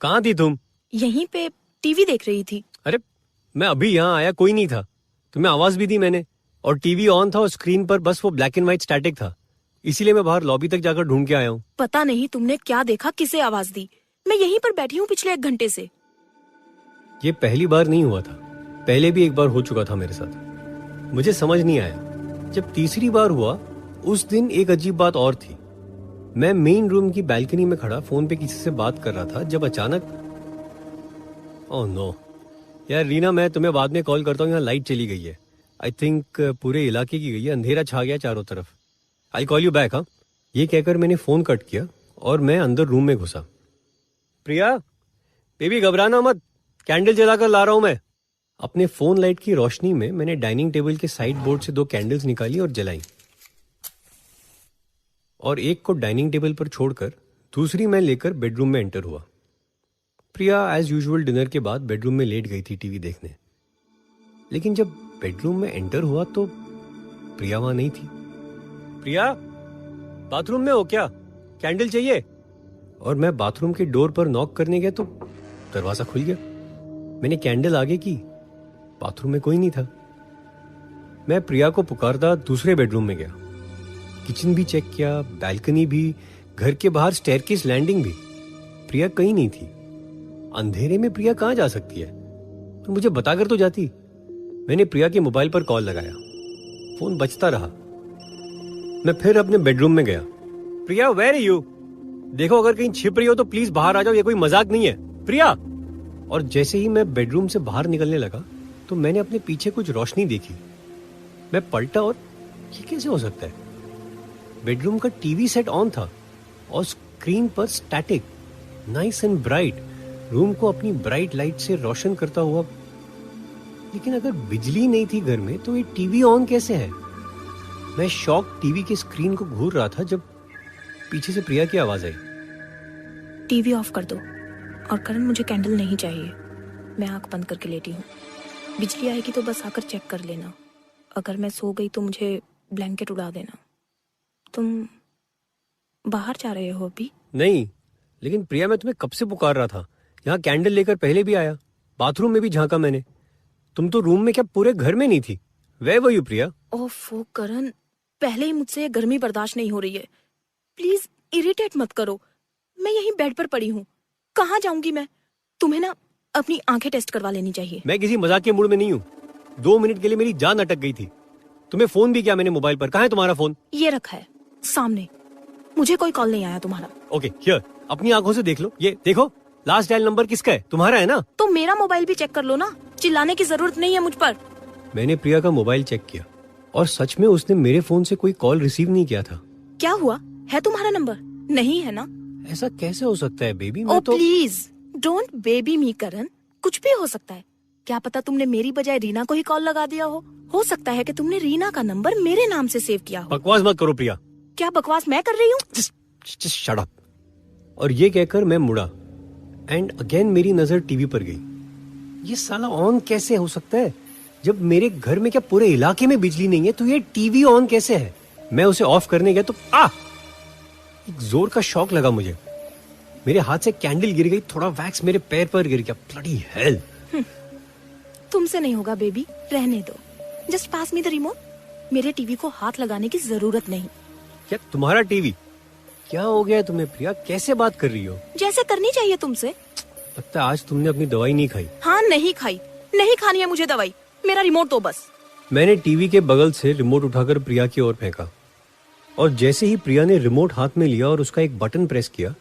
कहाँ थी तुम? यहीं पे टीवी देख रही थी। अरे मैं अभी यहाँ आया, कोई नहीं था। तुम्हें आवाज भी दी मैंने, और टीवी ऑन था और स्क्रीन पर बस वो ब्लैक एंड व्हाइट स्टैटिक था। इसीलिए मैं बाहर लॉबी तक जाकर ढूंढ के आया हूँ। पता नहीं तुमने क्या देखा, किसे आवाज दी। मैं यहीं पर बैठी हूँ पिछले 1 घंटे से। ये पहली बार नहीं हुआ था, पहले भी एक बार हो चुका था मेरे साथ। मुझे समझ नहीं आया। जब तीसरी बार हुआ उस दिन एक अजीब बात और थी। मैं मेन रूम की बालकनी में खड़ा फोन पे किसी से बात कर रहा था, जब अचानक ओह नो यार रीना, मैं तुम्हें बाद में कॉल करता हूँ, यहाँ लाइट चली गई है। आई थिंक पूरे इलाके की गई है, अंधेरा छा गया चारों तरफ। I call you back. हाँ, ये कहकर मैंने फोन कट किया और मैं अंदर रूम में घुसा। प्रिया बेबी घबराना मत, कैंडल जलाकर ला रहा हूं मैं। अपने फोन लाइट की रोशनी में मैंने डाइनिंग टेबल के साइड बोर्ड से 2 कैंडल्स निकाली और जलाई, और एक को डाइनिंग टेबल पर छोड़कर दूसरी मैं लेकर बेडरूम में एंटर हुआ। प्रिया एज यूजुअल डिनर के बाद बेडरूम में लेट गई थी टीवी देखने। लेकिन जब बेडरूम में एंटर हुआ तो प्रिया वहां नहीं थी। प्रिया बाथरूम में हो क्या? कैंडल चाहिए? और मैं बाथरूम के डोर पर नॉक करने गया तो दरवाजा खुल गया। मैंने कैंडल आगे की, बाथरूम में कोई नहीं था। मैं प्रिया को पुकारता दूसरे बेडरूम में गया, किचन भी चेक किया, बालकनी भी, घर के बाहर स्टेयरकेस लैंडिंग भी। प्रिया कहीं नहीं थी। अंधेरे में प्रिया कहां जा सकती है? और मुझे बताकर तो जाती। मैंने प्रिया के मोबाइल पर कॉल लगाया, फोन बजता रहा। मैं फिर अपने बेडरूम में गया। प्रिया वेयर आर यू? देखो अगर कहीं छिप रही हो तो प्लीज बाहर आ जाओ, ये कोई मजाक नहीं है। प्रिया! और जैसे ही मैं बेडरूम से बाहर निकलने लगा तो मैंने अपने पीछे कुछ रोशनी देखी। मैं पलटा और ये कैसे हो सकता है? बेडरूम का टीवी सेट ऑन था और स्क्रीन पर static, nice and bright, room को अपनी ब्राइट लाइट से रोशन करता हुआ। लेकिन अगर बिजली नहीं थी घर में तो ये टीवी ऑन कैसे है? मैं शॉक टीवी के स्क्रीन को घूर रहा था जब पीछे से प्रिया की आवाज आई। टीवी ऑफ कर दो, और करण मुझे कैंडल नहीं चाहिए। मैं आंख बंद करके लेटी हूँ। बिजली आएगी तो बस आकर चेक कर लेना। अगर मैं सो गई तो मुझे ब्लैंकेट उड़ा देना। तुम बाहर जा रहे हो अभी? नहीं, लेकिन प्रिया मैं तुम्हें कब से पुकार रहा था। यहाँ कैंडल लेकर पहले भी आया, बाथरूम में भी झांका मैंने। तुम तो रूम में क्या पूरे घर में नहीं थी। Where were you, प्रिया? ओफो करण, पहले ही मुझसे ये गर्मी बर्दाश्त नहीं हो रही है। प्लीज इरिटेट मत करो। मैं यहीं बेड पर पड़ी हूँ, कहाँ जाऊंगी मैं? तुम्हें ना अपनी आंखें टेस्ट करवा लेनी चाहिए। मैं किसी मजाक के मूड में नहीं हूँ। 2 मिनट के लिए मेरी जान अटक गई थी। तुम्हें फोन भी किया मैंने मोबाइल पर, कहाँ है तुम्हारा फोन? ये रखा है सामने, मुझे कोई कॉल नहीं आया तुम्हारा। ओके हियर, अपनी आंखों से देख लो। ये देखो, लास्ट डायल नंबर किसका है? तुम्हारा है ना? तो मेरा मोबाइल भी चेक कर लो ना, चिल्लाने की जरूरत नहीं है मुझ पर। मैंने प्रिया का मोबाइल चेक किया और सच में उसने मेरे फोन से कोई कॉल रिसीव नहीं किया था। क्या हुआ? है तुम्हारा नंबर? नहीं है ना? ऐसा कैसे हो सकता है baby? Oh please don't baby me Karan, कुछ भी हो सकता है। क्या पता तुमने मेरी बजाय रीना को ही कॉल लगा दिया हो सकता है कि तुमने रीना का नंबर मेरे नाम से सेव किया हो। बकवास मत करो प्रिया। क्या बकवास मैं कर रही हूँ? Just shut up। और ये कहकर मैं मुड़ा एंड अगेन मेरी नजर टीवी पर गई। ये साला ऑन कैसे हो सकता है? जब मेरे घर में क्या पूरे इलाके में बिजली नहीं है तो ये टीवी ऑन कैसे है? मैं उसे ऑफ करने गया तो एक जोर का शॉक लगा मुझे। मेरे हाथ से कैंडल गिर गई, थोड़ा वैक्स मेरे पैर पर गिर गया। Bloody hell. तुमसे नहीं होगा बेबी, रहने दो। Just pass me the remote. मेरे टीवी को हाथ लगाने की जरूरत नहीं। क्या तुम्हारा टीवी? क्या हो गया तुम्हें प्रिया? कैसे बात कर रही हो? जैसे करनी चाहिए तुमसे। लगता है आज तुमने अपनी दवाई नहीं खाई। हाँ नहीं खाई, नहीं खानी है मुझे दवाई। मेरा रिमोट दो बस। मैंने टीवी के बगल से रिमोट उठाकर प्रिया की ओर फेंका, और जैसे ही प्रिया ने रिमोट हाथ में लिया और उसका एक बटन प्रेस किया,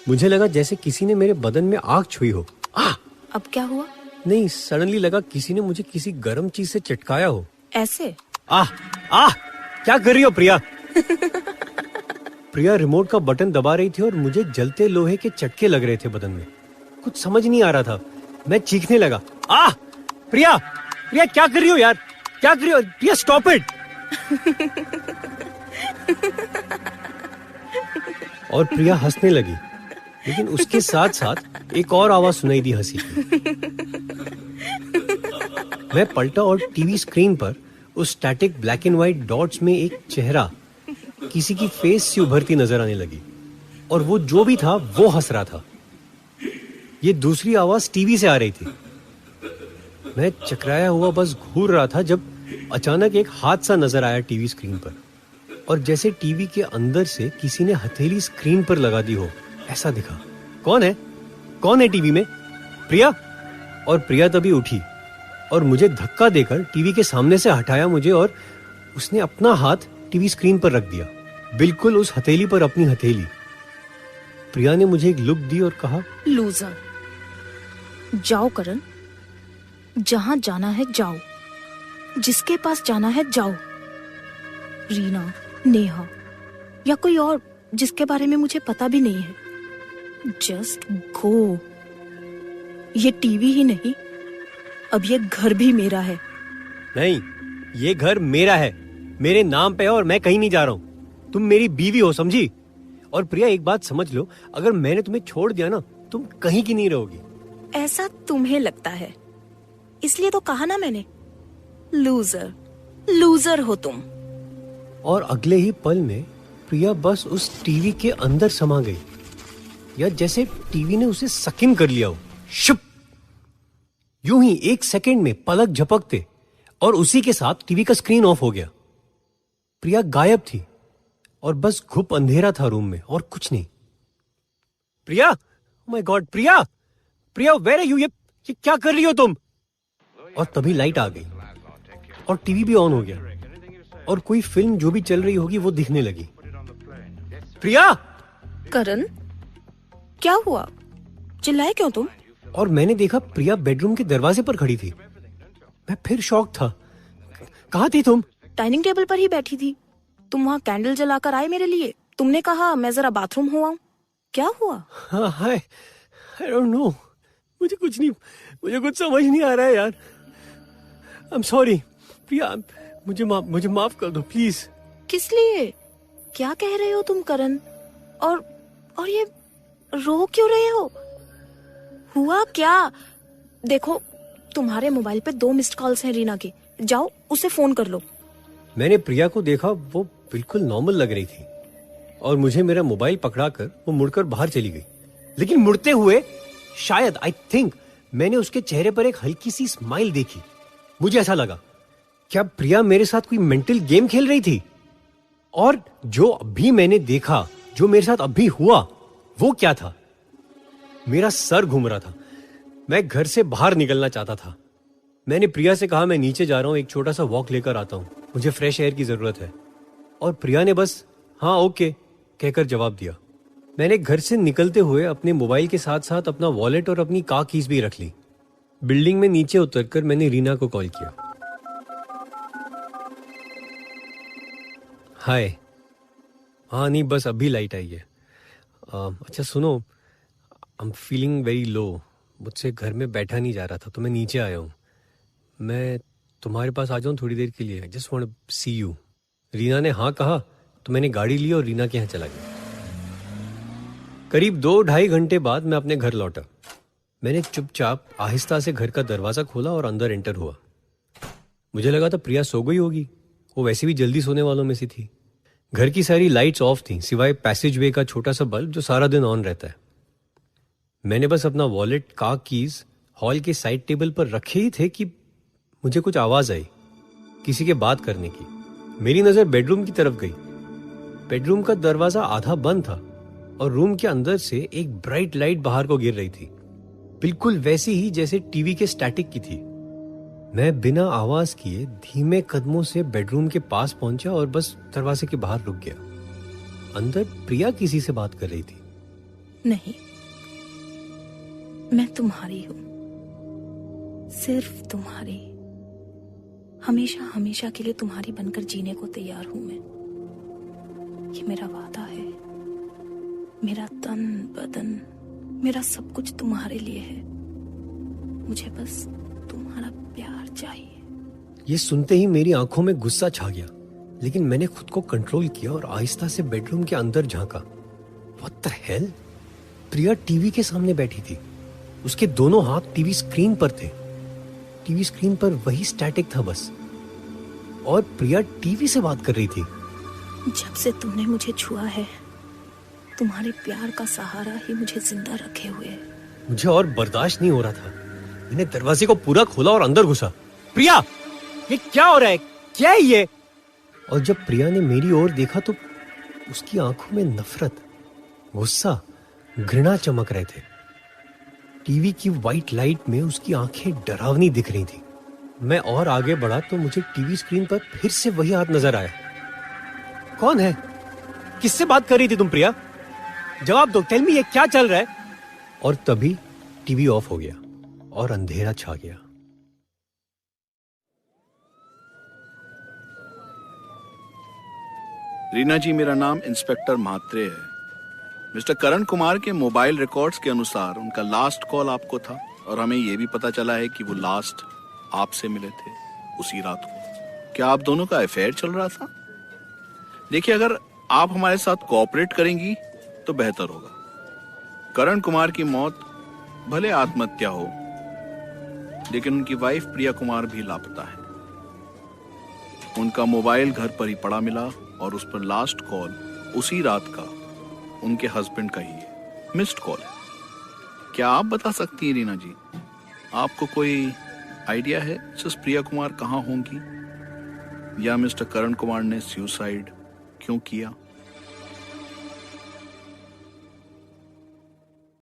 मुझे लगा जैसे किसी ने मेरे बदन में आग छुई हो। अब क्या हुआ? नहीं, सडनली लगा किसी ने मुझे किसी गर्म चीज से चटकाया हो। ऐसे? क्या कर रही हो प्रिया? प्रिया रिमोट का बटन दबा रही थी और मुझे जलते लोहे के चटके लग रहे थे बदन में। कुछ समझ नहीं आ रहा था। मैं चीखने लगा, प्रिया प्रिया क्या कर रही हो यार? क्या कर रही हो प्रिया? Stop it. और प्रिया हंसने लगी, लेकिन उसके साथ साथ एक और आवाज सुनाई दी हंसी की। मैं पलटा और टीवी स्क्रीन पर उस static black and white dots में एक चेहरा, किसी की फेस सी उभरती नजर आने लगी, और वो जो भी था वो हंस रहा था। ये दूसरी आवाज टीवी से आ रही थी। मैं चकराया हुआ बस घूर रहा था जब अचानक एक हाथ सा नजर आया टीवी स्क्रीन पर, और जैसे टीवी के अंदर से किसी ने हथेली स्क्रीन पर लगा दी हो, ऐसा दिखा। कौन है टीवी में? प्रिया। और प्रिया तभी उठी और मुझे धक्का देकर टीवी के सामने से हटाया मुझे, और उसने अपना हाथ टीवी स्क्रीन पर रख दिया, बिल्कुल उस हथेली पर अपनी हथेली। प्रिया ने मुझे एक लुक दी और कहा, लूजर। जाओ करण, जहां जाना है जाओ, जिसके पास जाना है जाओ। रीना, नेहा या कोई और जिसके बारे में मुझे पता भी नहीं है, जस्ट गो। ये टीवी ही नहीं, अब ये घर भी मेरा है। नहीं, ये घर मेरा है, मेरे नाम पे है, और मैं कहीं नहीं जा रहा हूं। तुम मेरी बीवी हो, समझी? और प्रिया एक बात समझ लो, अगर मैंने तुम्हें छोड़ दिया ना, तुम कहीं की नहीं रहोगी। ऐसा तुम्हें लगता है, इसलिए तो कहा ना मैंने, लूजर, लूजर हो तुम। और अगले ही पल में प्रिया बस उस टीवी के अंदर समा गई, या जैसे टीवी ने उसे सकिन कर लिया हो। शुप! यूं ही एक सेकंड में पलक झपकते और उसी के साथ टीवी का स्क्रीन ऑफ हो गया। प्रिया गायब थी और बस घुप अंधेरा था रूम में, और कुछ नहीं। Priya, my god, Priya, Priya, where are you? ये क्या कर रही हो तुम? और तभी लाइट आ गई और टीवी भी ऑन हो गया, और कोई फिल्म जो भी चल रही होगी वो दिखने लगी। प्रिया! करण, क्या हुआ? चिल्लाए क्यों तुम? और मैंने देखा प्रिया बेडरूम के दरवाजे पर खड़ी थी। मैं फिर शॉक था। कहाँ थी तुम? डाइनिंग टेबल पर ही बैठी थी। तुम वहाँ कैंडल जलाकर आए मेरे लिए। तुमने कहा मैं जरा बाथरूम हो आऊं। क्या हुआ? हाँ, I don't know. मुझे कुछ समझ नहीं आ रहा है यार। I'm sorry. प्रिया, मुझे माफ कर दो प्लीज। किस लिए? क्या कह रहे हो तुम करण? और ये रो क्यों रहे हो? हुआ क्या? देखो, तुम्हारे मोबाइल पे 2 मिस्ड कॉल्स हैं रीना की। जाओ उसे फोन कर लो। मैंने प्रिया को देखा, वो बिल्कुल नॉर्मल लग रही थी, और मुझे मेरा मोबाइल पकड़ाकर वो मुड़कर बाहर चली गई। लेकिन मुड़ते हुए शायद, आई थिंक, मैंने उसके चेहरे पर एक हल्की सी स्माइल देखी। मुझे ऐसा लगा, क्या प्रिया मेरे साथ कोई मेंटल गेम खेल रही थी? और जो अभी मैंने देखा, जो मेरे साथ अभी हुआ, वो क्या था? मेरा सर घूम रहा था। मैं घर से बाहर निकलना चाहता था। मैंने प्रिया से कहा, मैं नीचे जा रहा हूं, एक छोटा सा वॉक लेकर आता हूं, मुझे फ्रेश एयर की जरूरत है। और प्रिया ने बस हाँ ओके कहकर जवाब दिया। मैंने घर से निकलते हुए अपने मोबाइल के साथ साथ अपना वॉलेट और अपनी कार कीज भी रख ली। बिल्डिंग में नीचे उतरकर मैंने रीना को कॉल किया। हाय। हाँ नहीं, बस अभी लाइट आई है। अच्छा सुनो, I am feeling very low. मुझसे घर में बैठा नहीं जा रहा था, तो मैं नीचे आया हूँ। मैं तुम्हारे पास आ जाऊँ थोड़ी देर के लिए? Just want to see you. Reena ने हाँ कहा तो मैंने गाड़ी ली और रीना के यहाँ चला गया। करीब 2-2.5 घंटे बाद मैं अपने घर लौटा। मैंने चुपचाप आहिस्ता से घर का दरवाजा खोला और अंदर एंटर हुआ। मुझे लगा था प्रिया सो गई होगी, वो वैसे भी जल्दी सोने वालों में से थी। घर की सारी लाइट्स ऑफ थी, सिवाय पैसेज वे का छोटा सा बल्ब जो सारा दिन ऑन रहता है। मैंने बस अपना वॉलेट, कार कीज हॉल के साइड टेबल पर रखे ही थे कि मुझे कुछ आवाज आई, किसी के बात करने की। मेरी नजर बेडरूम की तरफ गई। बेडरूम का दरवाजा आधा बंद था और रूम के अंदर से एक ब्राइट लाइट बाहर को गिर रही थी, बिल्कुल वैसी ही जैसे टीवी के स्टैटिक की थी। मैं बिना आवाज किए धीमे कदमों से बेडरूम के पास पहुंचा और बस दरवाजे के बाहर रुक गया। अंदर प्रिया किसी से बात कर रही थी। नहीं, मैं तुम्हारी हूं, सिर्फ तुम्हारी। हमेशा हमेशा के लिए तुम्हारी बनकर जीने को तैयार हूं मैं। ये मेरा वादा है। मेरा तन बदन, मेरा सब कुछ तुम्हारे लिए है। मुझे बस तुम्हारा प्यार चाहिए। ये सुनते ही मेरी आंखों में गुस्सा छा गया, लेकिन मैंने खुद को कंट्रोल किया और आहिस्ता से बेडरूम के अंदर झांका। What the hell? Priya TV के सामने बैठी थी। उसके दोनों हाथ टीवी स्क्रीन पर थे। टीवी स्क्रीन पर वही स्टैटिक था बस, और प्रिया टीवी से बात कर रही थी। जब से तुमने मुझे छुआ है, तुम्हारे प्यार का सहारा ही मुझे जिंदा रखे हुए है। मुझे और बर्दाश्त नहीं हो रहा था। मैंने दरवाजे को पूरा खोला और अंदर घुसा। प्रिया, ये क्या हो रहा है? क्या है ये? और जब प्रिया ने मेरी ओर देखा तो उसकी आंखों में नफरत, गुस्सा, घृणा चमक रहे थे। टीवी की वाइट लाइट में उसकी आंखें डरावनी दिख रही थी। मैं और आगे बढ़ा तो मुझे टीवी स्क्रीन पर फिर से वही हाथ नजर आया। कौन है? किससे बात कर रही थी तुम प्रिया? जवाब दो, टेल मी, ये क्या चल रहा है? और तभी टीवी ऑफ हो गया और अंधेरा छा गया। रीना जी, मेरा नाम इंस्पेक्टर म्हात्रे है। मिस्टर करण कुमार के मोबाइल रिकॉर्ड्स के अनुसार उनका लास्ट कॉल आपको था और हमें यह भी पता चला है कि वो लास्ट आपसे मिले थे उसी रात को। क्या आप दोनों का अफेयर चल रहा था? देखिए, अगर आप हमारे साथ कोऑपरेट करेंगी तो बेहतर होगा। करण कुमार की मौत भले आत्महत्या हो, लेकिन उनकी वाइफ प्रिया कुमार भी लापता है। उनका मोबाइल घर पर ही पड़ा मिला और उस पर लास्ट कॉल उसी रात का उनके हस्बैंड का ही है, मिस्ड कॉल है। क्या आप बता सकती हैं रीना जी, आपको कोई आइडिया है सिर्फ प्रिया कुमार कहाँ होंगी, या मिस्टर करण कुमार ने सुसाइड क्यों किया?